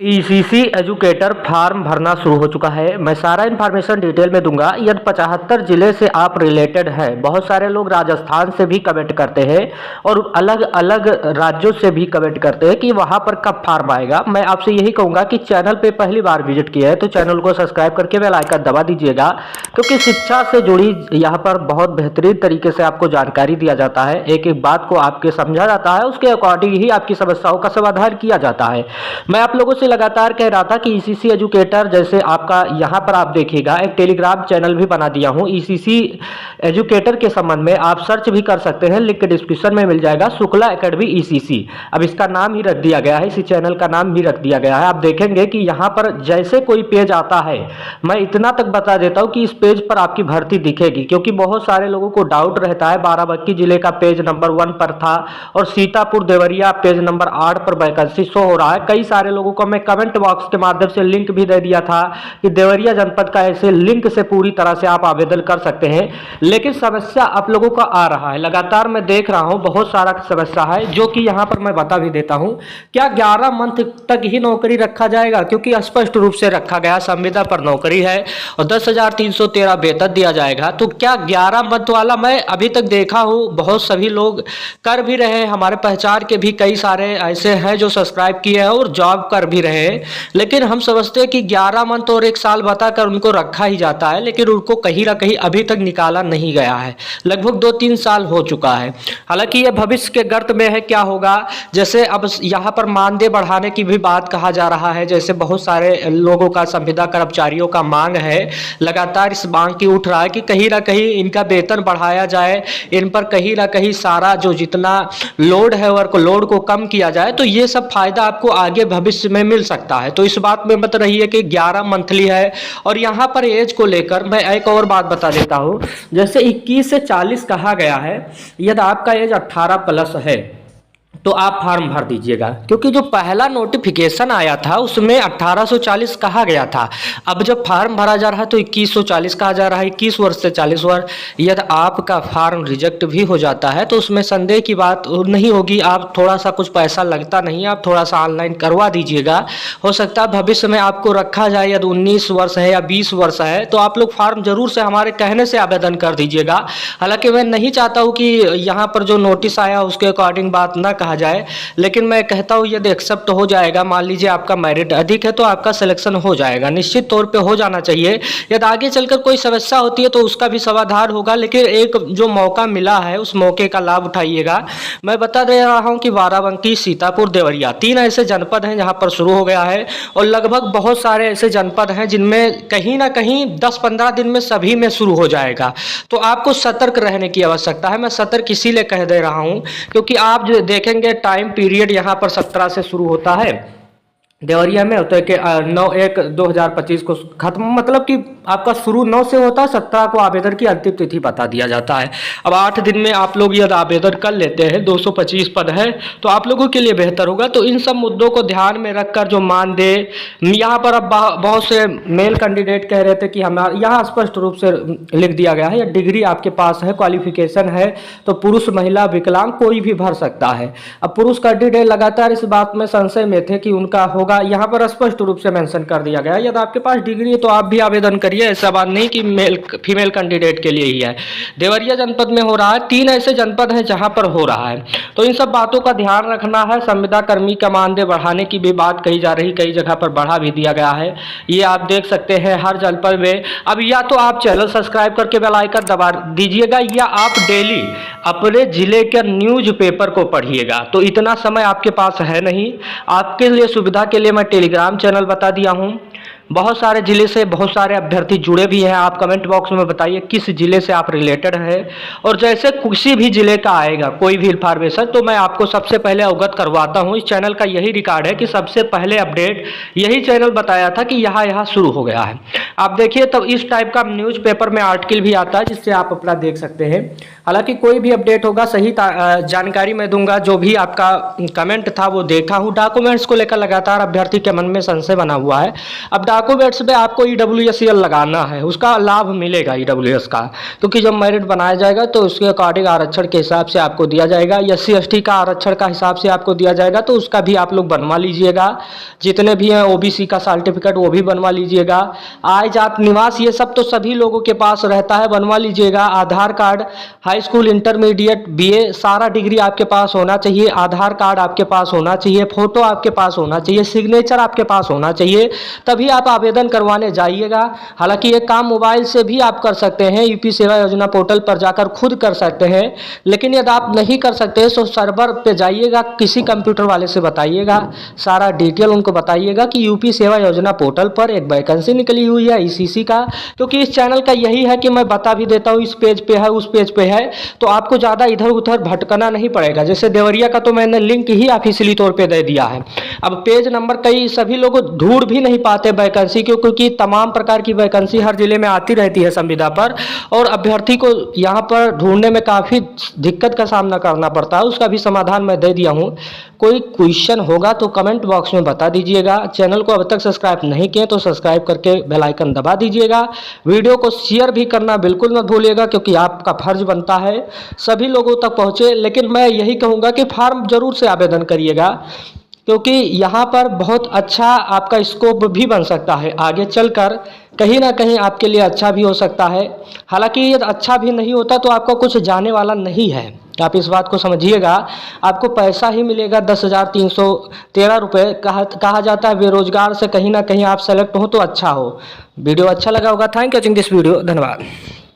ECC educator form भरना शुरू हो चुका है। मैं सारा इन्फॉर्मेशन डिटेल में दूंगा। यदि 75 जिले से आप रिलेटेड हैं, बहुत सारे लोग राजस्थान से भी कमेंट करते हैं और अलग अलग राज्यों से भी कमेंट करते हैं कि वहां पर कब फॉर्म आएगा। मैं आपसे यही कहूंगा कि चैनल पे पहली बार विजिट किया है तो चैनल को सब्सक्राइब करके बेल आइकन दबा दीजिएगा, क्योंकि शिक्षा से जुड़ी यहाँ पर बहुत बेहतरीन तरीके से आपको जानकारी दिया जाता है। एक एक बात को आपके समझा जाता है, उसके अकॉर्डिंग ही आपकी समस्याओं का समाधान किया जाता है। मैं आप लोगों से लगातार कह रहा था कि ईसीसी एजुकेटर, जैसे आपका यहाँ पर आप देखिएगा, एक टेलीग्राम चैनल भी बना दिया हूँ ईसीसी एजुकेटर के संबंध में। आप सर्च भी कर सकते हैं, लिंक डिस्क्रिप्शन में मिल जाएगा, शुक्ला एकेडमी ईसीसी। अब इसका नाम ही रख दिया गया है, इसी चैनल का नाम भी रख दिया गया है। आप देखेंगे कि यहाँ पर जैसे कोई पेज आता है, मैं इतना तक बता देता हूँ कि इस पेज पर आपकी भर्ती दिखेगी, क्योंकि बहुत सारे लोगों को डाउट रहता है। बाराबंकी जिले का पेज नंबर 1 पर था और सीतापुर देवरिया पेज नंबर 8 पर वैकेंसी शो हो रहा है। कई सारे लोगों को मैं कमेंट बॉक्स के माध्यम से लिंक भी दे दिया था कि देवरिया जनपद का ऐसे लिंक से पूरी तरह से आप आवेदन कर सकते हैं, लेकिन समस्या आप लोगों का आ रहा है। लगातार मैं देख रहा हूं बहुत सारा समस्या है, जो कि यहां पर मैं बता भी देता हूं। क्या 11 मंथ तक ही नौकरी रखा जाएगा? क्योंकि स्पष्ट रूप से रखा गया, संविदा पर नौकरी है और 10,313 वेतन दिया जाएगा। तो क्या 11 मंथ वाला? मैं अभी तक देखा हूं बहुत सभी लोग कर भी रहे हैं, हमारे पहचान के भी कई सारे ऐसे हैं जो सब्सक्राइब किए हैं और जॉब कर भी रहे हैं, लेकिन हम समझते हैं कि 11 मंथ और 1 साल बताकर उनको रखा ही जाता है, लेकिन उनको कहीं ना कहीं अभी तक निकाला नहीं गया है। लगभग 2-3 साल हो चुका है। हालांकि ये भविष्य के गर्त में है, क्या होगा। जैसे अब यहाँ पर मानदेय बढ़ाने की भी बात कहा जा रहा है, जैसे बहुत सारे लोगों का, संविदा कर्मचारियों का मांग है, लगातार इस मांग की उठ रहा है कि कहीं ना कहीं इनका वेतन बढ़ाया जाए, इन पर कहीं ना कहीं सारा जो जितना लोड है वर्क लोड को कम किया जाए, तो ये सब फायदा आपको आगे भविष्य में मिल सकता है। तो इस बात में मत रहिए कि 11 मंथली है। और यहाँ पर एज को लेकर मैं एक और बात बता देता हूँ। जैसे 21 से 40 कहा गया है, यदि आपका एज 18 प्लस है तो आप फॉर्म भर दीजिएगा, क्योंकि जो पहला नोटिफिकेशन आया था उसमें 1840 कहा गया था। अब जब फॉर्म भरा जा रहा है तो 2140 कहा जा रहा है, 21 वर्ष से 40 वर्ष। यदि आपका फॉर्म रिजेक्ट भी हो जाता है तो उसमें संदेह की बात नहीं होगी। आप थोड़ा सा, कुछ पैसा लगता नहीं, आप थोड़ा सा ऑनलाइन करवा दीजिएगा। हो सकता है भविष्य में आपको रखा जाए। यदि 19 वर्ष है या 20 वर्ष है तो आप लोग फॉर्म जरूर से हमारे कहने से आवेदन कर दीजिएगा। हालांकि मैं नहीं चाहता हूँ कि यहाँ पर जो नोटिस आया उसके अकॉर्डिंग बात ना कहा जाए, लेकिन मैं कहता हूं यदि एक्सेप्ट हो जाएगा, मान लीजिए आपका मेरिट अधिक है तो आपका सिलेक्शन हो जाएगा, निश्चित तौर पे हो जाना चाहिए। यदि आगे चलकर कोई समस्या होती है तो उसका भी समाधान होगा, लेकिन एक जो मौका मिला है उस मौके का लाभ उठाइएगा। मैं बता दे रहा हूं कि बाराबंकी, सीतापुर, देवरिया 3 ऐसे जनपद हैं जहां पर शुरू हो गया है, और लगभग बहुत सारे ऐसे जनपद हैं जिनमें कहीं ना कहीं 10-15 दिन में सभी में शुरू हो जाएगा। तो आपको सतर्क रहने की आवश्यकता है। मैं सतर्क इसीलिए कह दे रहा हूं क्योंकि आप जो देखेंगे टाइम पीरियड यहाँ पर 17 से शुरू होता है, देवरिया में होता है कि 9/1/2025 को खत्म, मतलब कि आपका शुरू 9 से होता है, 17 को आवेदन की अंतिम तिथि बता दिया जाता है। अब 8 दिन में आप लोग यदि आवेदन कर लेते हैं, 225 पद है, तो आप लोगों के लिए बेहतर होगा। तो इन सब मुद्दों को ध्यान में रखकर जो मानदेय, यहाँ पर अब बहुत से मेल कैंडिडेट कह रहे थे कि हमारा यहाँ स्पष्ट रूप से लिख दिया गया है, या डिग्री आपके पास है, क्वालिफिकेशन है, तो पुरुष, महिला, विकलांग कोई भी भर सकता है। अब पुरुष कैंडिडेट लगातार इस बात में संशय में थे कि उनका होगा, यहाँ पर स्पष्ट रूप से मेंशन कर दिया गया है। यदि आपके पास डिग्री है तो आप भी आवेदन करिए, ऐसा बात नहीं कि मेल फीमेल कैंडिडेट के लिए ही है। देवरिया जनपद में हो रहा है, 3 ऐसे जनपद हैं जहां पर हो रहा है, तो इन सब बातों का ध्यान रखना है। संविदा कर्मी का मानदेय बढ़ाने की भी बात कही जा रही, कई जगह पर बढ़ा भी दिया गया है, ये आप देख सकते हैं हर जनपद में। अब या तो आप चैनल सब्सक्राइब करके बेल आइकन दबा दीजिएगा, या आप डेली अपने जिले के न्यूज़पेपर को पढ़िएगा। तो इतना समय आपके पास है नहीं। आपके लिए सुविधा के लिए मैं टेलीग्राम चैनल बता दिया हूं। बहुत सारे जिले से बहुत सारे अभ्यर्थी जुड़े भी हैं। आप कमेंट बॉक्स में बताइए किस जिले से आप रिलेटेड हैं, और जैसे किसी भी जिले का आएगा कोई भी इन्फॉर्मेशन तो मैं आपको सबसे पहले अवगत करवाता हूं। इस चैनल का यही रिकॉर्ड है कि सबसे पहले अपडेट यही चैनल बताया था कि यहाँ शुरू हो गया है। आप देखिए, तब इस टाइप का न्यूज़पेपर में आर्टिकल भी आता है जिससे आप अपना देख सकते हैं। हालांकि कोई भी अपडेट होगा सही जानकारी मैं दूंगा। जो भी आपका कमेंट था वो देखा हूँ। डॉक्यूमेंट्स को लेकर लगातार अभ्यर्थी के मन में संशय बना हुआ है। अब डॉक्यूमेंट्स में आपको EWSL लगाना है, उसका लाभ मिलेगा EWS का, क्योंकि जब मेरिट बनाया जाएगा तो उसके अकॉर्डिंग आरक्षण के हिसाब से आपको दिया जाएगा। SC/ST का आरक्षण का हिसाब से आपको दिया जाएगा, तो उसका भी आप लोग बनवा लीजिएगा। जितने भी हैं OBC का सर्टिफिकेट वो भी बनवा लीजिएगा। आय जात निवास ये सब तो सभी लोगों के पास रहता है, बनवा लीजिएगा। Aadhaar card, high school, intermediate, BA सारा डिग्री आपके पास होना चाहिए। आधार कार्ड आपके पास होना चाहिए, फोटो आपके पास होना चाहिए, सिग्नेचर आपके पास होना चाहिए, तभी आप आवेदन करवाने जाइएगा। हालांकि ये काम मोबाइल से भी आप कर सकते हैं, यूपी सेवा योजना पोर्टल पर जाकर खुद कर सकते हैं, लेकिन यदि आप नहीं कर सकते तो सर्वर पे जाइएगा, किसी कंप्यूटर वाले से बताइएगा, सारा डिटेल उनको बताइएगा कि यूपी सेवा योजना पोर्टल पर एक वैकेंसी निकली हुई है ECC का। क्योंकि इस चैनल का यही है कि मैं बता भी देता हूँ इस पेज पे है उस पेज पे है, तो आपको ज़्यादा इधर उधर भटकना नहीं पड़ेगा। जैसे देवरिया का तो मैंने लिंक ही ऑफिशियली तौर पे दे दिया है। अब पेज नंबर कई सभी लोग ढूंढ भी नहीं पाते वैकेंसी को, क्योंकि तमाम प्रकार की वैकेंसी हर जिले में आती रहती है संविदा पर, और अभ्यर्थी को यहाँ पर ढूंढने में काफ़ी दिक्कत का सामना करना पड़ता है। उसका भी समाधान मैं दे दिया हूँ। कोई क्वेश्चन होगा तो कमेंट बॉक्स में बता दीजिएगा। चैनल को अब तक सब्सक्राइब नहीं किए तो सब्सक्राइब करके बेल आइकन दबा दीजिएगा। वीडियो को शेयर भी करना बिल्कुल मत भूलिएगा, क्योंकि आपका फर्ज बनता है सभी लोगों तक पहुँचे। लेकिन मैं यही कहूँगा कि फॉर्म जरूर से आवेदन करिएगा, क्योंकि यहाँ पर बहुत अच्छा आपका स्कोप भी बन सकता है। आगे चलकर कहीं ना कहीं आपके लिए अच्छा भी हो सकता है। हालांकि ये अच्छा भी नहीं होता तो आपका कुछ जाने वाला नहीं है, आप इस बात को समझिएगा। आपको पैसा ही मिलेगा 10,313 रुपये। कहा जाता है बेरोजगार से कहीं ना कहीं आप सेलेक्ट हो तो अच्छा हो। वीडियो अच्छा लगा होगा। Thank you watching this video. धन्यवाद।